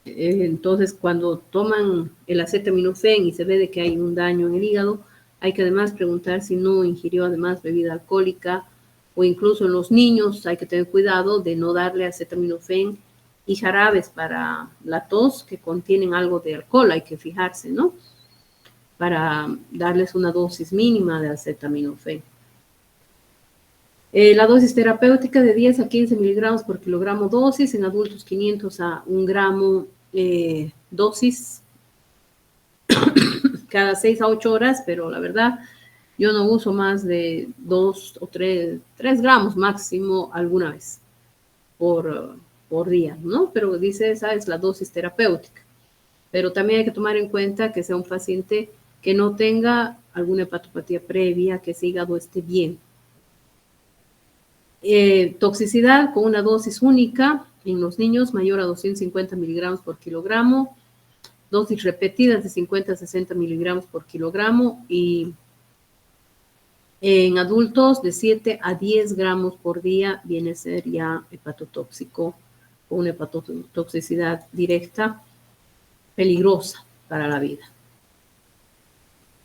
Entonces, cuando toman el acetaminofén y se ve de que hay un daño en el hígado, hay que además preguntar si no ingirió además bebida alcohólica, o incluso en los niños hay que tener cuidado de no darle acetaminofén y jarabes para la tos que contienen algo de alcohol. Hay que fijarse, ¿no?, para darles una dosis mínima de acetaminofén. La dosis terapéutica de 10 a 15 miligramos por kilogramo dosis, en adultos 500 a 1 gramo dosis cada 6 a 8 horas, pero la verdad yo no uso más de 2 o 3 gramos máximo alguna vez por día, ¿no? Pero dice, esa es la dosis terapéutica. Pero también hay que tomar en cuenta que sea un paciente que no tenga alguna hepatopatía previa, que ese hígado esté bien. Toxicidad con una dosis única en los niños mayor a 250 miligramos por kilogramo, dosis repetidas de 50 a 60 miligramos por kilogramo y en adultos de 7 a 10 gramos por día viene a ser ya hepatotóxico con una hepatotoxicidad directa peligrosa para la vida.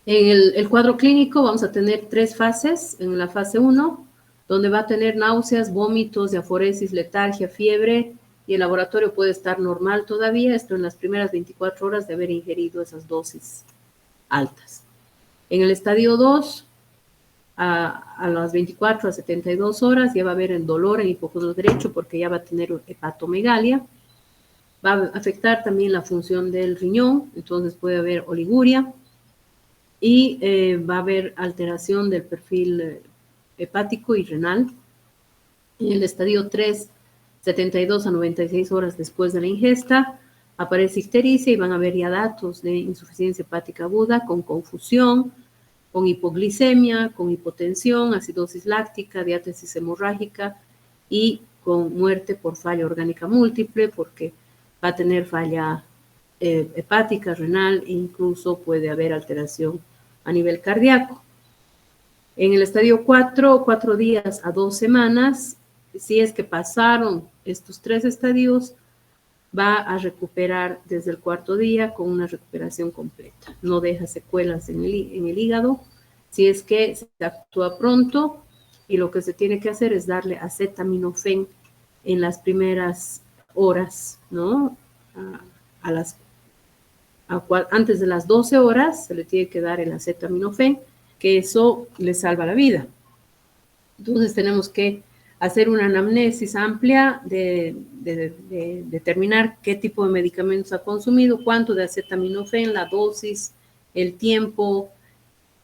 En el cuadro clínico vamos a tener 3 fases. En la fase 1, donde va a tener náuseas, vómitos, diaforesis, letargia, fiebre, y el laboratorio puede estar normal todavía, esto en las primeras 24 horas de haber ingerido esas dosis altas. En el estadio 2, a las 24 a 72 horas ya va a haber el dolor en el hipófisis derecho porque ya va a tener hepatomegalia. Va a afectar también la función del riñón, entonces puede haber oliguria y va a haber alteración del perfil hepático y renal. En el estadio 3, 72 a 96 horas después de la ingesta, aparece ictericia y van a haber ya datos de insuficiencia hepática aguda con confusión, con hipoglicemia, con hipotensión, acidosis láctica, diátesis hemorrágica y con muerte por falla orgánica múltiple, porque va a tener falla hepática, renal e incluso puede haber alteración a nivel cardíaco. En el estadio 4, 4 días a 2 semanas, si es que pasaron estos 3 estadios, va a recuperar desde el 4º día con una recuperación completa. No deja secuelas en el hígado. Si es que se actúa pronto y lo que se tiene que hacer es darle acetaminofén en las primeras horas, ¿no? Antes de las 12 horas se le tiene que dar el acetaminofén, que eso le salva la vida. Entonces tenemos que hacer una anamnesis amplia de determinar qué tipo de medicamentos ha consumido, cuánto de acetaminofén, la dosis, el tiempo,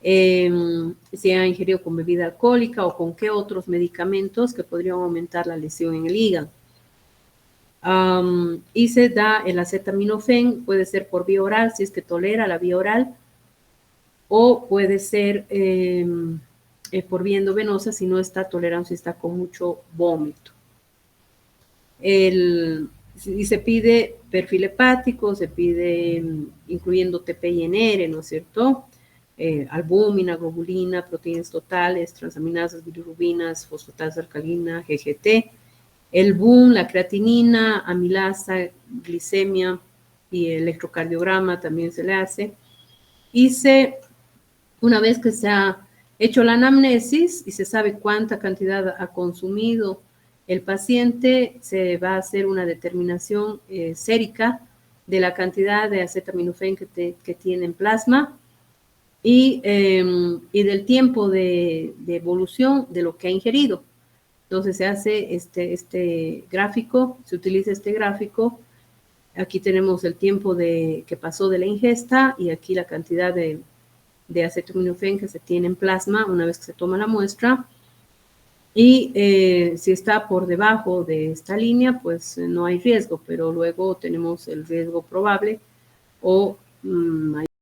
si ha ingerido con bebida alcohólica o con qué otros medicamentos que podrían aumentar la lesión en el hígado. Y se da el acetaminofén, puede ser por vía oral, si es que tolera la vía oral, o puede ser por vía endovenosa si no está tolerando, si está con mucho vómito. Y se pide perfil hepático, se pide incluyendo TP y NR, ¿no es cierto? Albúmina, globulina, proteínas totales, transaminasas, bilirrubinas, fosfatasa alcalina, GGT, el BUN, la creatinina, amilasa, glicemia y electrocardiograma también se le hace. Y una vez que se ha hecho la anamnesis y se sabe cuánta cantidad ha consumido el paciente, se va a hacer una determinación sérica de la cantidad de acetaminofén que tiene en plasma y del tiempo de evolución de lo que ha ingerido. Entonces se hace este gráfico, se utiliza este gráfico. Aquí tenemos el tiempo que pasó de la ingesta y aquí la cantidad de acetaminofén que se tiene en plasma una vez que se toma la muestra. Y si está por debajo de esta línea, pues no hay riesgo, pero luego tenemos el riesgo probable o